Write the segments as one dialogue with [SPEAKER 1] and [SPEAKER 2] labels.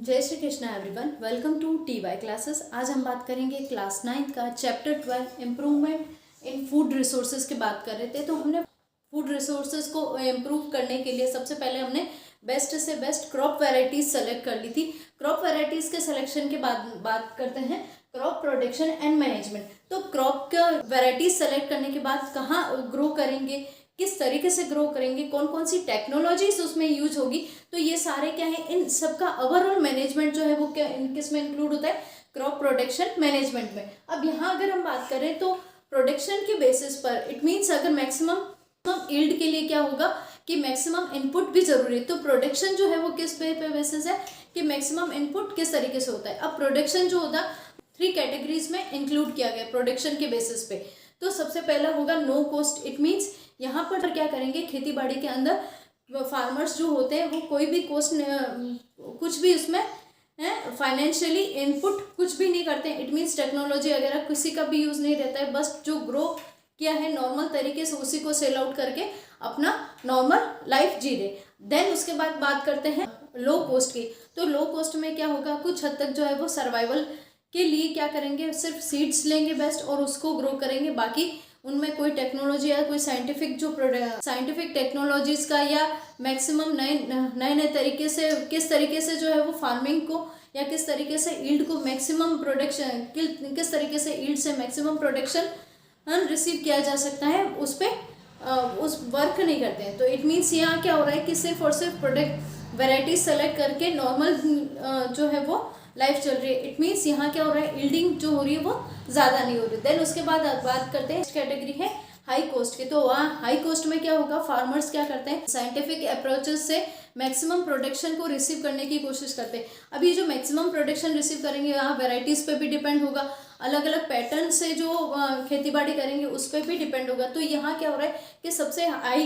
[SPEAKER 1] जय Shri Krishna everyone, welcome to TY classes. आज हम बात करेंगे क्लास 9 का chapter 12 improvement in food resources की बात कर रहे थे। तो हमने फूड रिसोर्सेज को इम्प्रूव करने के लिए सबसे पहले हमने बेस्ट से बेस्ट क्रॉप वैरायटीज सेलेक्ट कर ली थी। क्रॉप वैरायटीज के सिलेक्शन के बाद बात करते हैं क्रॉप प्रोडक्शन एंड मैनेजमेंट। तो क्रॉप का वैरायटीज सेलेक्ट करने के बाद कहाँ ग्रो करेंगे, किस तरीके से ग्रो करेंगे, कौन कौन सी टेक्नोलॉजीज उसमें यूज होगी, तो ये सारे क्या है, इन सबका ओवरऑल मैनेजमेंट जो है वो क्या किस में इंक्लूड होता है, क्रॉप प्रोडक्शन मैनेजमेंट में। अब यहाँ अगर हम बात करें तो प्रोडक्शन के बेसिस पर इट मीन्स अगर मैक्सिमम यील्ड के लिए क्या होगा कि मैक्सिमम इनपुट भी जरूरी है। तो प्रोडक्शन जो है वो किस पे बेसिस है कि मैक्सिमम इनपुट किस तरीके से होता है। अब प्रोडक्शन जो होता है 3 कैटेगरीज में इंक्लूड किया गया प्रोडक्शन के बेसिस पे। तो सबसे पहला होगा नो कॉस्ट। इट मीन्स यहाँ पर क्या करेंगे, खेती बाड़ी के अंदर फार्मर्स जो होते हैं वो कोई भी कॉस्ट कुछ भी उसमें फाइनेंशियली इनपुट कुछ भी नहीं करते हैं। इट मीन्स टेक्नोलॉजी वगैरह किसी का भी यूज़ नहीं रहता है, बस जो ग्रो किया है नॉर्मल तरीके से उसी को सेल आउट करके अपना नॉर्मल लाइफ जी रहे। देन उसके बाद बात करते हैं लो कॉस्ट की। तो लो कॉस्ट में क्या होगा, कुछ हद तक जो है वो सर्वाइवल के लिए क्या करेंगे, सिर्फ सीड्स लेंगे बेस्ट और उसको ग्रो करेंगे। बाकी उनमें कोई टेक्नोलॉजी या कोई साइंटिफिक टेक्नोलॉजीज का या मैक्सिमम नए तरीके से किस तरीके से जो है वो फार्मिंग को या किस तरीके से यील्ड को मैक्सिमम प्रोडक्शन किस तरीके से यील्ड से मैक्सिमम प्रोडक्शन रिसीव किया जा सकता है, उस पर उस वर्क नहीं करते हैं। तो इट मीन्स यहाँ क्या हो रहा है कि सिर्फ और सिर्फ प्रोडक्ट वेराइटीज सेलेक्ट करके नॉर्मल जो है वो लाइफ चल रही है। इट मीन्स यहाँ क्या हो रहा है, यील्डिंग जो हो रही है वो ज़्यादा नहीं हो रही। देन उसके बाद बात करते हैं कैटेगरी है हाई कॉस्ट की। तो वहाँ हाई कॉस्ट में क्या होगा, फार्मर्स क्या करते हैं, साइंटिफिक अप्रोचेस से मैक्सिमम प्रोडक्शन को रिसीव करने की कोशिश करते हैं। अब ये जो मैक्सिमम प्रोडक्शन रिसीव करेंगे यहाँ वेराइटीज़ पे भी डिपेंड होगा, अलग अलग पैटर्न से जो खेती बाड़ी करेंगे उस पर भी डिपेंड होगा। तो यहाँ क्या हो रहा है कि सबसे हाई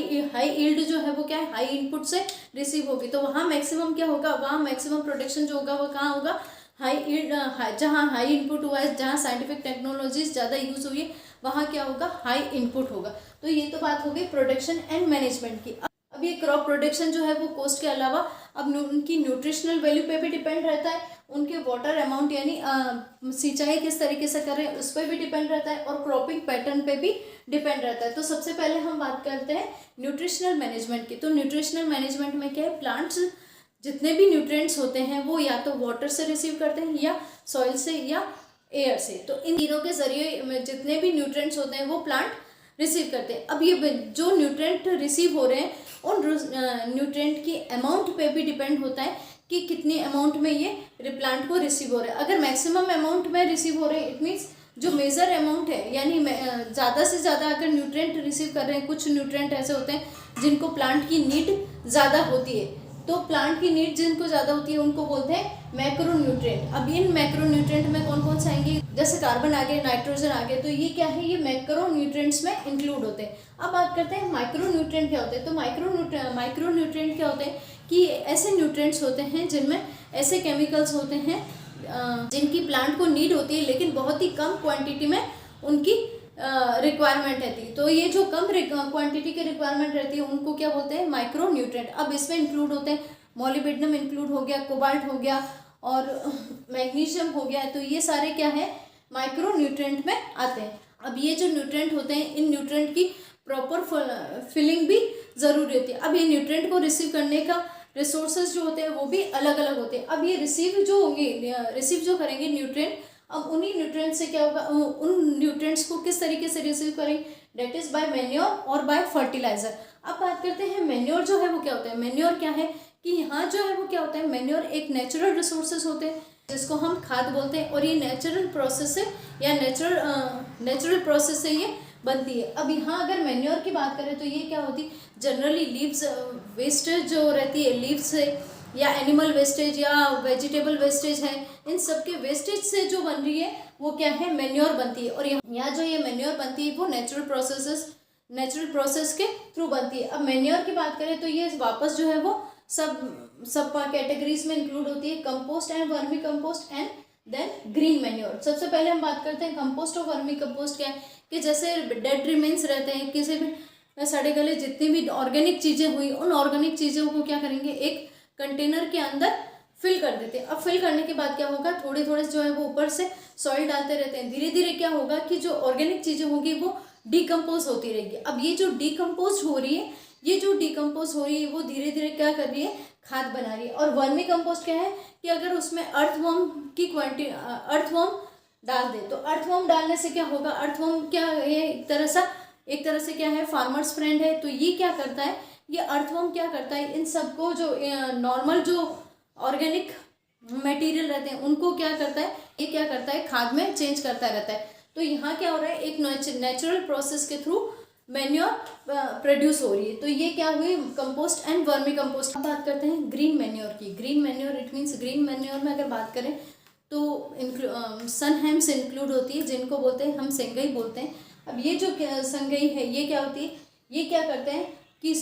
[SPEAKER 1] यील्ड जो है वो क्या है, हाई इनपुट से रिसीव होगी। तो वहाँ मैक्सिमम क्या होगा, वहाँ मैक्सिमम प्रोडक्शन जो होगा वो कहाँ होगा, हाई यील्ड, जहाँ हाई इनपुट हुआ है, जहाँ साइंटिफिक टेक्नोलॉजीज ज़्यादा यूज़ हुई है वहाँ क्या होगा, हाई इनपुट होगा। तो ये तो बात हो गई प्रोडक्शन एंड मैनेजमेंट की। अब ये क्रॉप प्रोडक्शन जो है वो कॉस्ट के अलावा अब उनकी न्यूट्रिशनल वैल्यू पे भी डिपेंड रहता है, उनके वाटर अमाउंट यानी सिंचाई किस तरीके से कर रहे हैं उस पर भी डिपेंड रहता है, और क्रॉपिंग पैटर्न पे भी डिपेंड रहता है। तो सबसे पहले हम बात करते हैं न्यूट्रिशनल मैनेजमेंट की। तो न्यूट्रिशनल मैनेजमेंट में क्या है, प्लांट्स जितने भी न्यूट्रिएंट्स होते हैं वो या तो वाटर से रिसीव करते हैं या सॉइल से या एयर से। तो इन तीनों के जरिए जितने भी न्यूट्रिएंट्स होते हैं वो प्लांट रिसीव करते हैं। अब ये जो न्यूट्रिएंट रिसीव हो रहे हैं उन न्यूट्रिएंट की अमाउंट पे भी डिपेंड होता है कि कितनी अमाउंट में ये प्लांट को रिसीव हो रहा है। अगर मैक्सिमम अमाउंट में रिसीव हो रहे हैं इट मीन्स जो मेजर अमाउंट है, यानी ज़्यादा से ज़्यादा अगर न्यूट्रिएंट रिसीव कर रहे हैं, कुछ न्यूट्रिएंट ऐसे होते हैं जिनको प्लांट की नीड ज़्यादा होती है। तो प्लांट की नीड जिनको ज़्यादा होती है उनको बोलते हैं मैक्रो न्यूट्रिएंट। अब इन मैक्रो न्यूट्रिएंट में कौन कौन से आएंगे, जैसे कार्बन आ गए, नाइट्रोजन आ गए, तो ये क्या है, ये मैक्रो न्यूट्रिएंट्स में इंक्लूड होते हैं। अब बात करते हैं माइक्रो न्यूट्रिएंट क्या होते हैं। तो माइक्रो न्यूट्रिएंट क्या होते हैं कि ऐसे न्यूट्रिएंट्स होते हैं जिनमें ऐसे केमिकल्स होते हैं जिनकी प्लांट को नीड होती है लेकिन बहुत ही कम क्वांटिटी में उनकी रिक्वायरमेंट रहती है। तो ये जो कम क्वांटिटी की रिक्वायरमेंट रहती है उनको क्या बोलते हैं, माइक्रो न्यूट्रिएंट। अब इसमें इंक्लूड होते हैं मॉलिब्डेनम इंक्लूड हो गया, कोबाल्ट हो गया और मैग्नीशियम हो गया। तो ये सारे क्या है, माइक्रो न्यूट्रिएंट में आते हैं। अब ये जो न्यूट्रिएंट होते हैं इन न्यूट्रिएंट की प्रॉपर फिलिंग भी ज़रूरी होती है। अब ये न्यूट्रिएंट को रिसीव करने का रिसोर्सेज जो होते हैं वो भी अलग अलग होते हैं। अब ये रिसीव जो करेंगे न्यूट्रिएंट, अब उन्हीं न्यूट्रिएंट्स से क्या होगा, उन न्यूट्रिएंट्स को किस तरीके से रिसीव करेंगे, डेट इज बाय मैन्योर और बाय फर्टिलाइजर। अब बात करते हैं मैन्योर जो है वो क्या होता है। मैन्योर क्या है कि यहाँ जो है वो क्या होता है, मैन्योर एक नेचुरल रिसोर्सेज होते हैं जिसको हम खाद बोलते हैं, और ये नेचुरल प्रोसेस से या नेचुरल प्रोसेस से ये बनती है। अब यहाँ अगर मैन्योर की बात करें तो ये क्या होती है, जनरली लीव्स वेस्टेज जो रहती है, लीव्स से या एनिमल वेस्टेज या वेजिटेबल वेस्टेज है, इन सब के वेस्टेज से जो बन रही है वो क्या है, मैन्योर बनती है। और यहाँ जो ये मैन्योर बनती है वो नेचुरल प्रोसेस के थ्रू बनती है। अब मैन्योर की बात करें तो ये वापस जो है वो सब कैटेगरीज में इंक्लूड होती है, compost and vermi compost and then green manure. सबसे पहले हम बात करते हैं कंपोस्ट और वर्मी कंपोस्ट क्या है कि जैसे डेड रिमेन्स रहते हैं, किसी भी सड़े गले जितनी भी ऑर्गेनिक चीज़ें हुई उन ऑर्गेनिक चीज़ों को क्या करेंगे, एक कंटेनर के अंदर फिल कर देते हैं। अब फिल करने के बाद क्या होगा, थोड़े थोड़े जो है वो ऊपर से सॉइल डालते रहते हैं। धीरे धीरे क्या होगा कि जो ऑर्गेनिक चीज़ें होंगी वो डिकम्पोज होती रहेगी। अब ये जो डिकम्पोज हो रही है, ये जो डिकम्पोज हो रही है वो धीरे धीरे क्या कर रही है, खाद बना रही है। और वर्मी कंपोस्ट क्या है कि अगर उसमें अर्थवर्म की क्वांटिटी, अर्थवर्म डाल दे, तो अर्थवर्म डालने से क्या होगा, अर्थवर्म क्या ये एक तरह से क्या है, फार्मर्स फ्रेंड है। तो ये क्या करता है, ये अर्थवर्म क्या करता है, इन सबको जो नॉर्मल जो ऑर्गेनिक मटेरियल रहते हैं उनको क्या करता है, ये क्या करता है, खाद में चेंज करता रहता है। तो यहाँ क्या हो रहा है, एक नेचुरल प्रोसेस के थ्रू मैन्योर प्रोड्यूस हो रही है। तो ये क्या हुई, कंपोस्ट एंड वर्मी कंपोस्ट। अब बात करते हैं ग्रीन मैन्योर की। Green manure it means, green manure में अगर बात करें तो सन हेम्स इंक्लूड होती है, जिनको बोलते हैं हम सेंगई बोलते हैं। अब ये जो संगई है ये क्या होती है, ये क्या करते हैं कि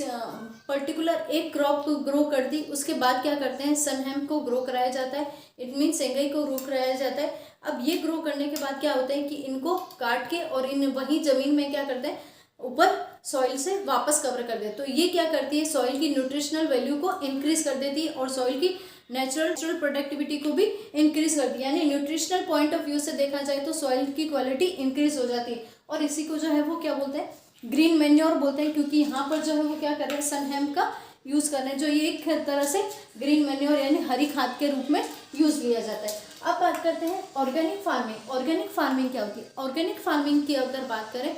[SPEAKER 1] पर्टिकुलर एक क्रॉप को ग्रो कर दी, उसके बाद क्या करते हैं, सन हेम्प को ग्रो कराया जाता है, इट मीन्स सेंगई को ग्रो कराया जाता है। अब ये ग्रो करने के बाद क्या होता है कि इनको काट के और इन वही ज़मीन में क्या करते हैं, ऊपर सॉइल से वापस कवर कर दे। तो ये क्या करती है, सॉइल की न्यूट्रिशनल वैल्यू को इंक्रीज कर देती है और सॉइल की नेचुरल प्रोडक्टिविटी को भी इंक्रीज करती है। यानी न्यूट्रिशनल पॉइंट ऑफ व्यू से देखा जाए तो सॉइल की क्वालिटी इंक्रीज हो जाती है। और इसी को जो है वो क्या बोलते हैं, ग्रीन मैन्योर बोलते हैं, क्योंकि यहाँ पर जो है वो क्या कर रहे हैं, सन हेम्प का यूज़ कर रहे हैं, जो ये एक तरह से ग्रीन मैन्योर यानी हरी खाद के रूप में यूज़ लिया जाता है। अब बात करते हैं ऑर्गेनिक फार्मिंग। ऑर्गेनिक फार्मिंग क्या होती है, ऑर्गेनिक फार्मिंग की अगर बात करें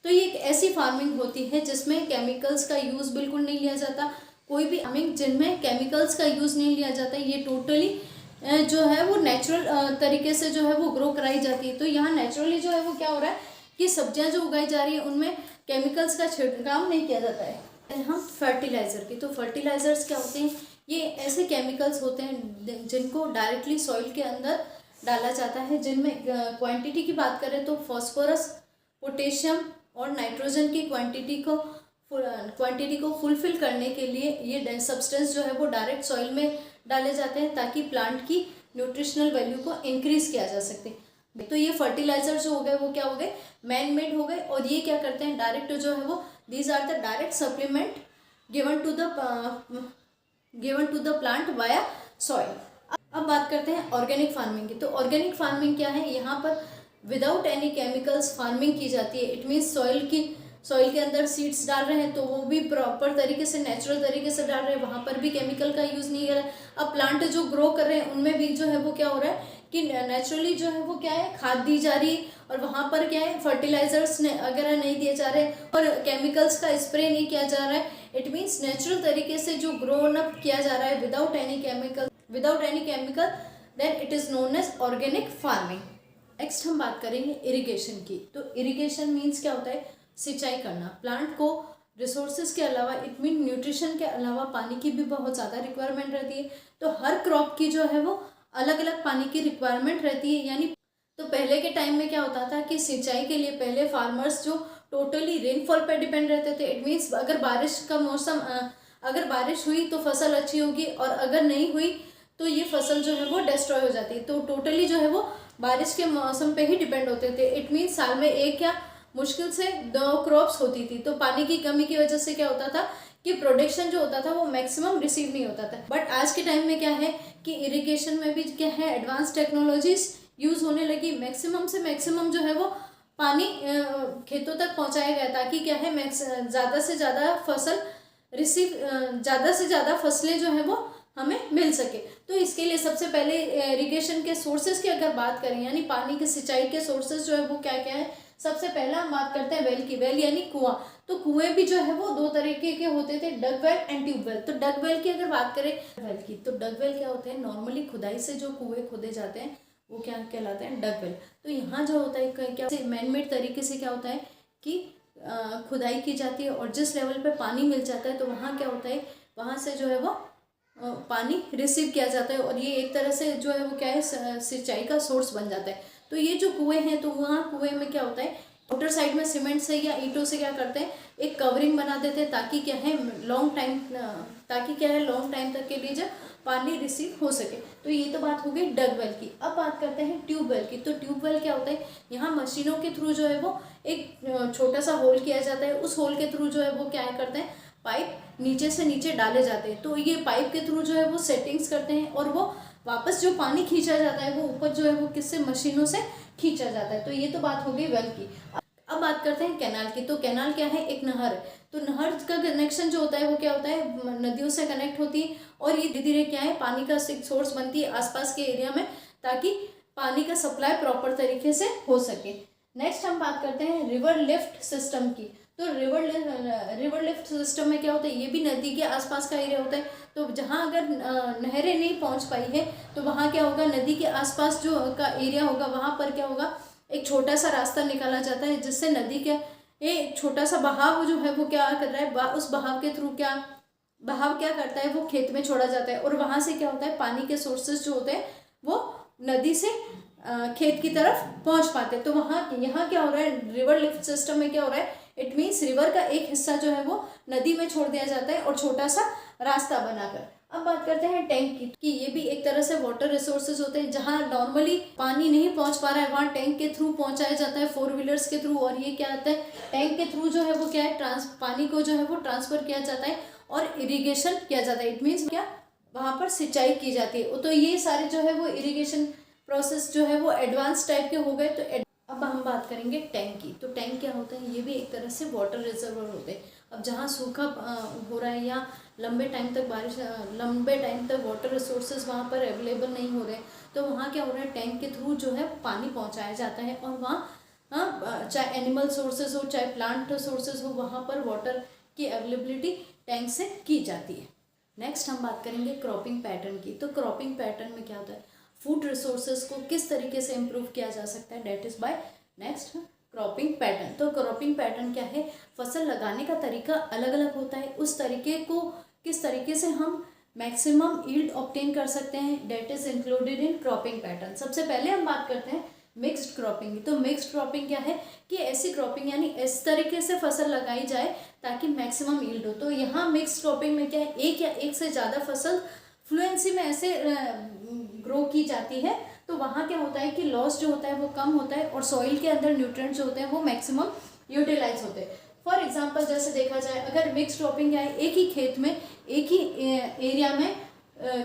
[SPEAKER 1] तो ये एक ऐसी फार्मिंग होती है जिसमें केमिकल्स का यूज़ बिल्कुल नहीं लिया जाता। कोई भी फार्मिंग जिनमें केमिकल्स का यूज़ नहीं लिया जाता, ये टोटली जो है वो नेचुरल तरीके से जो है वो ग्रो कराई जाती है। तो यहाँ नेचुरली जो है वो क्या हो रहा है कि सब्जियां जो उगाई जा रही है उनमें केमिकल्स का छिड़काव नहीं किया जाता है। हम फर्टिलाइज़र की, तो फर्टिलाइज़र्स क्या होते हैं, ये ऐसे केमिकल्स होते हैं जिनको डायरेक्टली सॉइल के अंदर डाला जाता है, जिनमें क्वांटिटी की बात करें तो फॉस्फोरस, पोटेशियम और नाइट्रोजन की क्वांटिटी को फुलफिल करने के लिए ये सब्सटेंस जो है वो डायरेक्ट सॉइल में डाले जाते हैं ताकि प्लांट की न्यूट्रिशनल वैल्यू को इंक्रीज किया जा सके। तो ये फर्टिलाइजर जो हो गए वो क्या हो गए, मैन मेड हो गए। और ये क्या करते हैं, डायरेक्ट जो है वो these are the direct supplement given to the plant via soil. अब बात करते हैं ऑर्गेनिक फार्मिंग की। तो ऑर्गेनिक फार्मिंग क्या है, यहाँ पर विदाउट एनी केमिकल्स फार्मिंग की जाती है। इट मीन्स सॉइल के अंदर सीड्स डाल रहे हैं तो वो भी प्रॉपर तरीके से, नेचुरल तरीके से डाल रहे हैं, वहाँ पर भी केमिकल का यूज़ नहीं कर रहा है। अब प्लांट जो ग्रो कर रहे हैं उनमें भी जो है वो क्या हो रहा है कि नेचुरली जो है वो क्या है, खाद दी जा रही है, और वहाँ पर क्या है, फर्टिलाइजर्स वगैरह नहीं दिए जा रहे और केमिकल्स का स्प्रे नहीं किया जा रहा है। इट मीन्स नेचुरल तरीके से जो ग्रोन अप किया जा रहा है without any chemical, then it is known as organic farming. Next हम बात करेंगे इरिगेशन की। तो इरिगेशन मीन्स क्या होता है, सिंचाई करना। प्लांट को रिसोर्सेज के अलावा, इट मीन न्यूट्रिशन के अलावा पानी की भी बहुत ज़्यादा रिक्वायरमेंट रहती है। तो हर क्रॉप की जो है वो अलग अलग पानी की रिक्वायरमेंट रहती है। यानी तो पहले के टाइम में क्या होता था कि सिंचाई के लिए पहले फार्मर्स जो टोटली रेनफॉल पर डिपेंड रहते थे। इट मीन्स अगर बारिश का मौसम, अगर बारिश हुई तो फसल अच्छी होगी, और अगर नहीं हुई तो ये फसल जो है वो डिस्ट्रॉय हो जाती है। तो टोटली जो है वो बारिश के मौसम पे ही डिपेंड होते थे। इट मीन्स साल में एक या मुश्किल से 2 क्रॉप्स होती थी। तो पानी की कमी की वजह से क्या होता था कि प्रोडक्शन जो होता था वो मैक्सिमम रिसीव नहीं होता था। बट आज के टाइम में क्या है कि इरिगेशन में भी क्या है, एडवांस टेक्नोलॉजीज यूज़ होने लगी। मैक्सिमम से मैक्सिमम जो है वो पानी खेतों तक पहुंचाया गया, ताकि क्या है ज़्यादा से ज़्यादा ज़्यादा से ज़्यादा फसलें जो है वो हमें मिल सके। तो इसके लिए सबसे पहले इरिगेशन के सोर्सेज की अगर बात करें, यानी पानी की सिंचाई के सोर्सेज जो है वो क्या क्या है, सबसे पहला हम बात करते हैं वेल की। वेल यानी कुआं। तो कुएं भी जो है वो 2 तरीके के होते थे, डग वेल एंड ट्यूब वेल। तो डग वेल की अगर बात करें, वेल की, तो डग वेल क्या होते हैं, नॉर्मली खुदाई से जो कुएं खोदे जाते हैं वो क्या कहलाते हैं, डग वेल। तो यहाँ जो होता है क्या, मैन मेड तरीके से क्या होता है कि खुदाई की जाती है, और जिस लेवल पे पानी मिल जाता है तो वहाँ क्या होता है, वहाँ से जो है वो पानी रिसीव किया जाता है, और ये एक तरह से जो है वो क्या है, सिंचाई का सोर्स बन जाता है। तो ये जो कुएं हैं, तो वहाँ कुएं में क्या होता है, आउटर साइड में सीमेंट से या ईंटों से क्या करते हैं, एक कवरिंग बना देते हैं, ताकि क्या है लॉन्ग टाइम तक के लिए जब पानी रिसीव हो सके। तो ये तो बात हो गई डग वेल की। अब बात करते हैं ट्यूबवेल की। तो ट्यूबवेल क्या होता है, यहाँ मशीनों के थ्रू जो है वो एक छोटा सा होल किया जाता है। उस होल के थ्रू जो है वो क्या करते हैं, पाइप नीचे से नीचे डाले जाते हैं। तो ये पाइप के थ्रू जो है वो सेटिंग्स करते हैं और वो वापस जो पानी खींचा जाता है वो ऊपर जो है वो किससे, मशीनों से खींचा जाता है। तो ये तो बात हो गई वेल की। अब बात करते हैं कैनाल की। तो कैनाल क्या है, एक नहर है। तो नहर का कनेक्शन जो होता है वो क्या होता है, नदियों से कनेक्ट होती है और ये धीरे धीरे क्या है, पानी का सोर्स बनती है आसपास के एरिया में, ताकि पानी का सप्लाई प्रॉपर तरीके से हो सके। नेक्स्ट हम बात करते हैं रिवर लिफ्ट सिस्टम की। तो रिवर लिफ्ट सिस्टम में क्या होता है, ये भी नदी के आसपास का एरिया होता है। तो जहाँ अगर नहरें नहीं पहुँच पाई है तो वहाँ क्या होगा, नदी के आसपास जो का एरिया होगा वहाँ पर क्या होगा, एक छोटा सा रास्ता निकाला जाता है, जिससे नदी के एक छोटा सा बहाव जो है वो क्या कर रहा है, उस बहाव के थ्रू बहाव क्या करता है, वो खेत में छोड़ा जाता है और वहाँ से क्या होता है, पानी के सोर्सेज जो होते हैं वो नदी से खेत की तरफ पहुँच पाते हैं। तो यहाँ क्या हो रहा है, रिवर लिफ्ट सिस्टम में क्या हो रहा है, इट मीन्स रिवर का एक हिस्सा जो है वो नदी में छोड़ दिया जाता है और छोटा सा रास्ता बनाकर। अब बात करते हैं टैंक की कि ये भी एक तरह से वाटर रिसोर्सेज होते हैं। जहाँ नॉर्मली पानी नहीं पहुँच पा रहा है वहाँ टैंक के थ्रू पहुँचाया जाता है, 4 व्हीलर्स के थ्रू। और ये क्या आता है, टैंक के थ्रू जो है वो क्या है, पानी को जो है वो ट्रांसफर किया जाता है और इरिगेशन किया जाता है। इट मीन्स क्या, वहाँ पर सिंचाई की जाती है। तो ये सारे जो है वो इरिगेशन प्रोसेस जो है वो एडवांस टाइप के हो गए। तो अब हम बात करेंगे टैंक की। तो टैंक क्या होता है, ये भी एक तरह से वाटर रिजर्वर होते हैं। अब जहाँ सूखा हो रहा है या लंबे टाइम तक वाटर रिसोर्सेज वहाँ पर अवेलेबल नहीं हो रहे, तो वहाँ क्या हो रहा है, टैंक के थ्रू जो है पानी पहुँचाया जाता है और वहाँ चाहे एनिमल सोर्सेज हो चाहे प्लांट सोर्सेज हो, वहाँ पर वाटर की अवेलेबिलिटी टैंक से की जाती है। नेक्स्ट हम बात करेंगे क्रॉपिंग पैटर्न की। तो क्रॉपिंग पैटर्न में क्या होता है, फूड रिसोर्सेज को किस तरीके से इम्प्रूव किया जा सकता है, that is by next cropping pattern. तो क्रॉपिंग पैटर्न क्या है, फसल लगाने का तरीका अलग अलग होता है, उस तरीके को किस तरीके से हम मैक्सिमम यील्ड ऑब्टेन कर सकते हैं, that is included in cropping pattern. सबसे पहले हम बात करते हैं मिक्स्ड क्रॉपिंग की। तो मिक्स्ड क्रॉपिंग क्या है कि ऐसी क्रॉपिंग यानी इस तरीके से फसल लगाई जाए ताकि मैक्सिमम यील्ड हो। तो यहाँ मिक्स्ड क्रॉपिंग में क्या है, एक या एक से ज़्यादा फसल फ्लुएंसी में ऐसे ग्रो की जाती है। तो वहाँ क्या होता है कि लॉस जो होता है वो कम होता है और सॉइल के अंदर न्यूट्रिएंट्स जो होते हैं वो मैक्सिमम यूटिलाइज होते हैं। फॉर एग्जांपल जैसे देखा जाए, अगर मिक्स क्रॉपिंग क्या है, एक ही खेत में एक ही एरिया में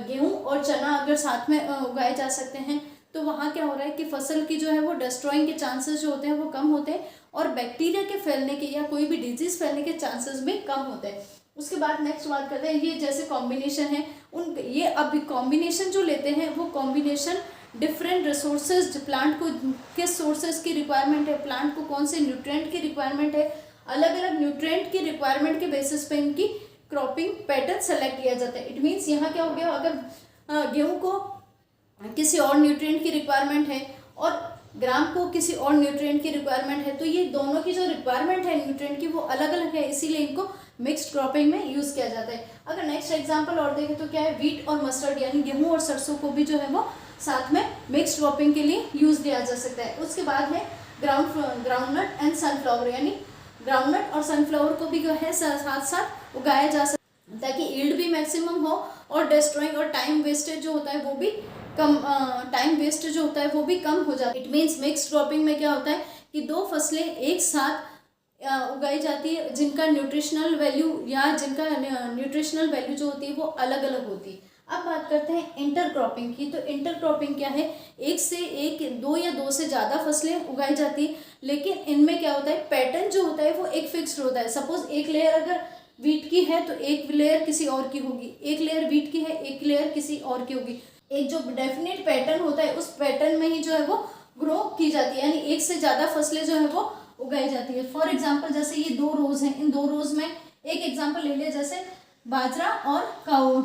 [SPEAKER 1] गेहूं और चना अगर साथ में उगाए जा सकते हैं, तो वहाँ क्या हो रहा है कि फसल की जो है वो डिस्ट्रॉइंग के चांसेस जो होते हैं वो कम होते हैं और बैक्टीरिया के फैलने के या कोई भी डिजीज फैलने के चांसेस भी कम होते हैं। उसके बाद नेक्स्ट बात करते हैं, ये जैसे कॉम्बिनेशन है ये अब कॉम्बिनेशन जो लेते हैं वो कॉम्बिनेशन डिफरेंट रिसोर्सेज, प्लांट को किस सोर्सेज की रिक्वायरमेंट है, प्लांट को कौन से न्यूट्रिएंट की रिक्वायरमेंट है, अलग अलग न्यूट्रिएंट की रिक्वायरमेंट के बेसिस पे इनकी क्रॉपिंग पैटर्न सेलेक्ट किया जाता है। इट मीन्स यहाँ क्या हो गया, अगर गेहूँ को किसी और न्यूट्रिएंट की रिक्वायरमेंट है और ग्राम को किसी और न्यूट्रिएंट की रिक्वायरमेंट है, तो ये दोनों की जो रिक्वायरमेंट है न्यूट्रिएंट की वो अलग अलग है, इसीलिए इनको मिक्स्ड क्रॉपिंग में यूज़ किया जाता है। अगर नेक्स्ट एग्जांपल और देखें तो क्या है, वीट और मस्टर्ड यानी गेहूं और सरसों को भी जो है वो साथ में मिक्स्ड क्रॉपिंग के लिए यूज़ किया जा सकता है। उसके बाद है ग्राउंडनट एंड सनफ्लावर, यानी ग्राउंडनट और सनफ्लावर को भी जो है साथ साथ उगाया जा सकता है ताकि यील्ड भी मैक्सिमम हो और डिस्ट्रॉइंग और टाइम वेस्टेज जो होता है वो भी कम, टाइम वेस्ट जो होता है वो भी कम हो जाता है। इट मीन्स मिक्स्ड क्रॉपिंग में क्या होता है कि दो फसलें एक साथ उगाई जाती है जिनका न्यूट्रिशनल वैल्यू जो होती है वो अलग अलग होती है। अब बात करते हैं इंटर क्रॉपिंग की। तो इंटर क्रॉपिंग क्या है, एक से एक, दो या दो से ज़्यादा फसलें उगाई जाती है, लेकिन इनमें क्या होता है, पैटर्न जो होता है वो एक फिक्स्ड होता है। सपोज एक लेयर अगर वीट की है तो एक लेयर किसी और की होगी, एक लेयर वीट की है एक लेयर किसी और की होगी। एक जो डेफिनेट पैटर्न होता है उस पैटर्न में ही जो है वो ग्रो की जाती है, यानी एक से ज़्यादा फसलें जो है वो उगाई जाती है। फॉर एग्जांपल जैसे ये 2 रोज हैं, इन 2 रोज में एक एग्जांपल ले लिया, जैसे बाजरा और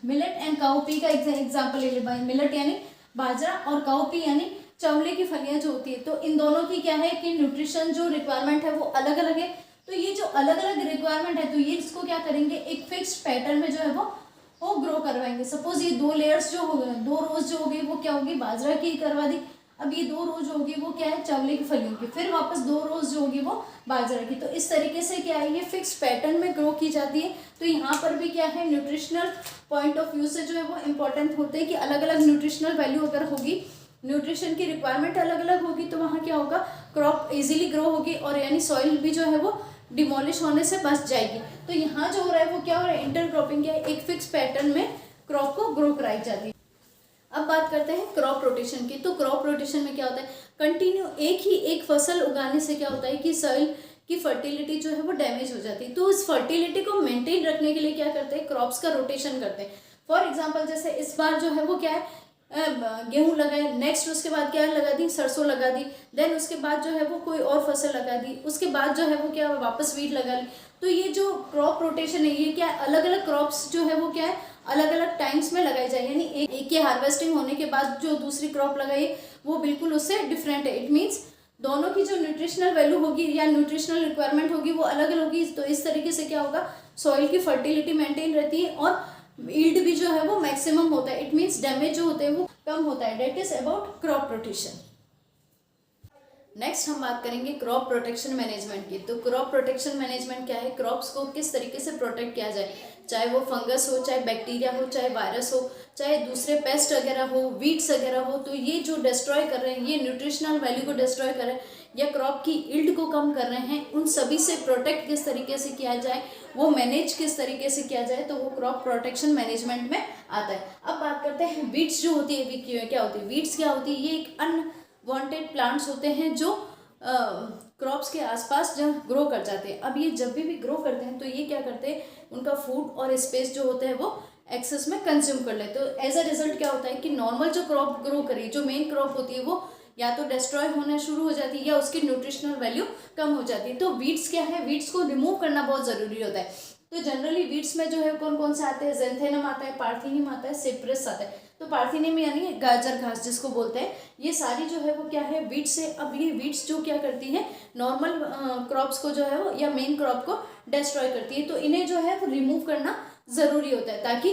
[SPEAKER 1] मिलेट एंड काउपी का एग्जांपल ले लिया। मिलेट यानी बाजरा और काउपी यानी चावले की फलियां जो होती है। तो इन दोनों की क्या है कि न्यूट्रिशन जो रिक्वायरमेंट है वो अलग अलग है। तो ये जो अलग अलग रिक्वायरमेंट है तो ये इसको क्या करेंगे, एक फिक्स्ड पैटर्न में जो है वो ग्रो करवाएंगे। सपोज ये 2 लेयर्स जो हो गए, 2 रोज जो हो गई वो क्या होगी, बाजरा की करवा दी। अब ये 2 रोज होगी वो क्या है, चावले की फलियों की। फिर वापस 2 रोज जो होगी वो बाजरा की। तो इस तरीके से क्या है, ये फिक्स पैटर्न में ग्रो की जाती है। तो यहाँ पर भी क्या है, न्यूट्रिशनल पॉइंट ऑफ व्यू से जो है वो इम्पोर्टेंट होते हैं कि अलग अलग न्यूट्रिशनल वैल्यू अगर होगी, न्यूट्रिशन की रिक्वायरमेंट अलग अलग होगी, तो वहाँ क्या होगा, क्रॉप इजीली ग्रो होगी और यानी सॉइल भी जो है वो डिमोलिश होने से बच जाएगी। तो यहाँ जो हो रहा है वो क्या हो रहा है, इंटरक्रॉपिंग क्या है, एक फिक्स पैटर्न में क्रॉप को ग्रो कराई जाती है। अब बात करते हैं क्रॉप रोटेशन की। तो क्रॉप रोटेशन में क्या होता है, कंटिन्यू एक फसल उगाने से क्या होता है कि सॉइल की फर्टिलिटी जो है वो डैमेज हो जाती है। तो इस फर्टिलिटी को मेंटेन रखने के लिए क्या करते हैं, क्रॉप्स का रोटेशन करते हैं। फॉर एग्जांपल जैसे इस बार जो है वो क्या है, गेहूं लगाए, नेक्स्ट उसके बाद क्या लगा दी, सरसों लगा दी, देन उसके बाद जो है वो कोई और फसल लगा दी, उसके बाद जो है वो क्या वापस वीट लगा ली। तो ये जो क्रॉप रोटेशन है ये क्या है, अलग अलग क्रॉप्स जो है वो क्या है अलग अलग टाइम्स में लगाई जाए, यानी एक के हार्वेस्टिंग होने के बाद जो दूसरी क्रॉप लगाई वो बिल्कुल उससे डिफरेंट है। इट मीन्स दोनों की जो न्यूट्रिशनल वैल्यू होगी या न्यूट्रिशनल रिक्वायरमेंट होगी वो अलग अलग होगी। तो इस तरीके से क्या होगा, सॉइल की फर्टिलिटी मेंटेन रहती है और यील्ड भी जो है वो मैक्सिमम होता है। इट मीन्स डैमेज जो होते हैं वो कम होता है। That is about crop rotation. Next हम बात करेंगे क्रॉप प्रोटेक्शन मैनेजमेंट की। तो क्रॉप प्रोटेक्शन मैनेजमेंट क्या है, क्रॉप्स को किस तरीके से प्रोटेक्ट किया जाए, चाहे वो फंगस हो, चाहे बैक्टीरिया हो, चाहे वायरस हो, चाहे दूसरे पेस्ट वगैरह हो, वीड्स वगैरह हो। तो ये जो डिस्ट्रॉय कर रहे हैं, ये न्यूट्रिशनल वैल्यू को डिस्ट्रॉय कर रहे हैं या क्रॉप की यील्ड को कम कर रहे हैं, उन सभी से प्रोटेक्ट किस तरीके से किया जाए, वो मैनेज किस तरीके से किया जाए, तो वो क्रॉप प्रोटेक्शन मैनेजमेंट में आता है। अब बात करते हैं वीड्स जो होती है, क्या होती है वीड्स, क्या होती है, ये एक अनवांटेड प्लांट्स होते हैं जो क्रॉप्स के आसपास जब ग्रो कर जाते हैं। अब ये जब भी ग्रो करते हैं तो ये क्या करते हैं, उनका फूड और स्पेस जो होता है वो एक्सेस में कंज्यूम कर लेते हैं। तो एज अ रिजल्ट क्या होता है कि नॉर्मल जो क्रॉप ग्रो करी, जो मेन क्रॉप होती है वो या तो डिस्ट्रॉय होना शुरू हो जाती है या उसकी न्यूट्रिशनल वैल्यू कम हो जाती है। तो वीड्स क्या है, वीड्स को रिमूव करना बहुत ज़रूरी होता है। तो जनरली वीड्स में जो है कौन कौन से आते हैं, ज़ैंथेनम आता है, पार्थिनियम आता है, सिप्रेस आता है। तो पार्थिनियम यानी गाजर घास जिसको बोलते हैं, ये सारी जो है वो क्या है वीड्स से। अब ये वीड्स जो क्या करती है, नॉर्मल क्रॉप्स को जो है वो या मेन क्रॉप को डिस्ट्रॉय करती है। तो इन्हें जो है वो रिमूव करना ज़रूरी होता है ताकि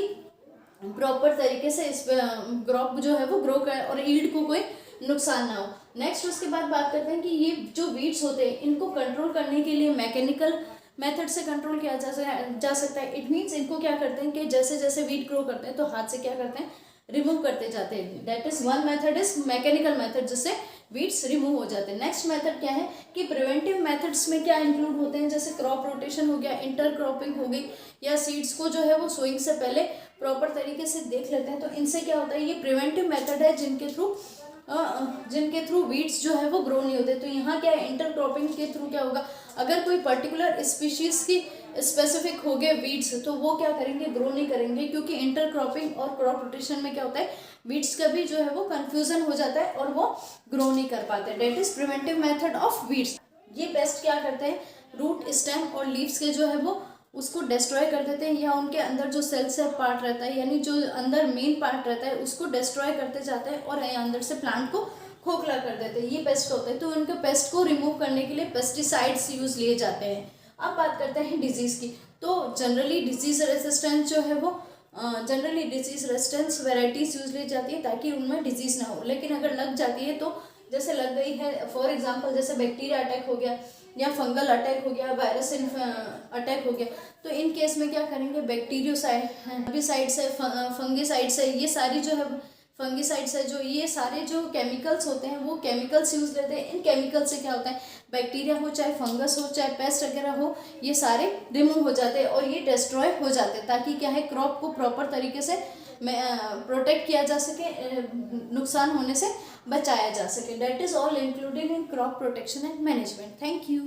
[SPEAKER 1] प्रॉपर तरीके से इस क्रॉप जो है वो ग्रो करे और यील्ड को कोई नुकसान ना हो। नेक्स्ट उसके बाद बात करते हैं कि ये जो वीड्स होते हैं इनको कंट्रोल करने के लिए मैकेनिकल मेथड से कंट्रोल किया जा सकता है। इट मीन्स इनको क्या करते हैं कि जैसे जैसे वीट ग्रो करते हैं तो हाथ से क्या करते हैं, रिमूव करते जाते हैं। That is one method is mechanical method, जिससे वीड्स रिमूव हो जाते हैं। नेक्स्ट मेथड क्या है कि प्रिवेंटिव मेथड्स में क्या इंक्लूड होते हैं, जैसे क्रॉप रोटेशन हो गया, इंटर क्रॉपिंग हो गई, या सीड्स को जो है वो सोइंग से पहले प्रॉपर तरीके से देख लेते हैं। तो इनसे क्या होता है, ये प्रिवेंटिव मेथड है जिनके थ्रू वीड्स जो है वो ग्रो नहीं होते। तो यहाँ क्या है, इंटर क्रॉपिंग के थ्रू क्या होगा, अगर कोई पर्टिकुलर स्पीशीज की स्पेसिफिक हो गए वीड्स तो वो क्या करेंगे, ग्रो नहीं करेंगे, क्योंकि इंटर क्रॉपिंग और क्रॉप रोटेशन में क्या होता है, वीड्स का भी जो है वो कंफ्यूजन हो जाता है और वो ग्रो नहीं कर पाते। That is preventive method of weeds. ये पेस्ट क्या करते हैं, रूट, स्टेम और लीव्स के जो है वो उसको डिस्ट्रॉय कर देते हैं, या उनके अंदर जो सेल से पार्ट रहता है, यानी जो अंदर मेन पार्ट रहता है उसको डिस्ट्रॉय करते जाते हैं और अंदर से प्लांट को खोखला कर देते हैं। ये पेस्ट होता है। तो उनके पेस्ट को रिमूव करने के लिए पेस्टिसाइड्स यूज लिए जाते हैं। अब बात करते हैं डिजीज़ की। तो जनरली डिजीज़ रेसिस्टेंस जो है वो generally disease resistance varieties use ली जाती है ताकि उनमें डिजीज़ ना हो। लेकिन अगर लग जाती है तो जैसे लग गई है, फॉर एग्जांपल जैसे बैक्टीरिया अटैक हो गया या फंगल अटैक हो गया, वायरस अटैक हो गया, तो इन केस में क्या करेंगे, बैक्टीरियोसाइड से, फंगिसाइड से, ये सारी जो है फंगिसाइड से जो ये सारे जो केमिकल्स होते हैं वो केमिकल्स यूज लेते हैं। इन केमिकल से क्या होता है, बैक्टीरिया हो, चाहे फंगस हो, चाहे पेस्ट वगैरह हो, ये सारे रिमूव हो जाते हैं और ये डिस्ट्रॉय हो जाते हैं, ताकि क्या है क्रॉप को प्रॉपर तरीके से प्रोटेक्ट किया जा सके, नुकसान होने से बचाया जा सके। That is all included in crop protection and management. Thank you.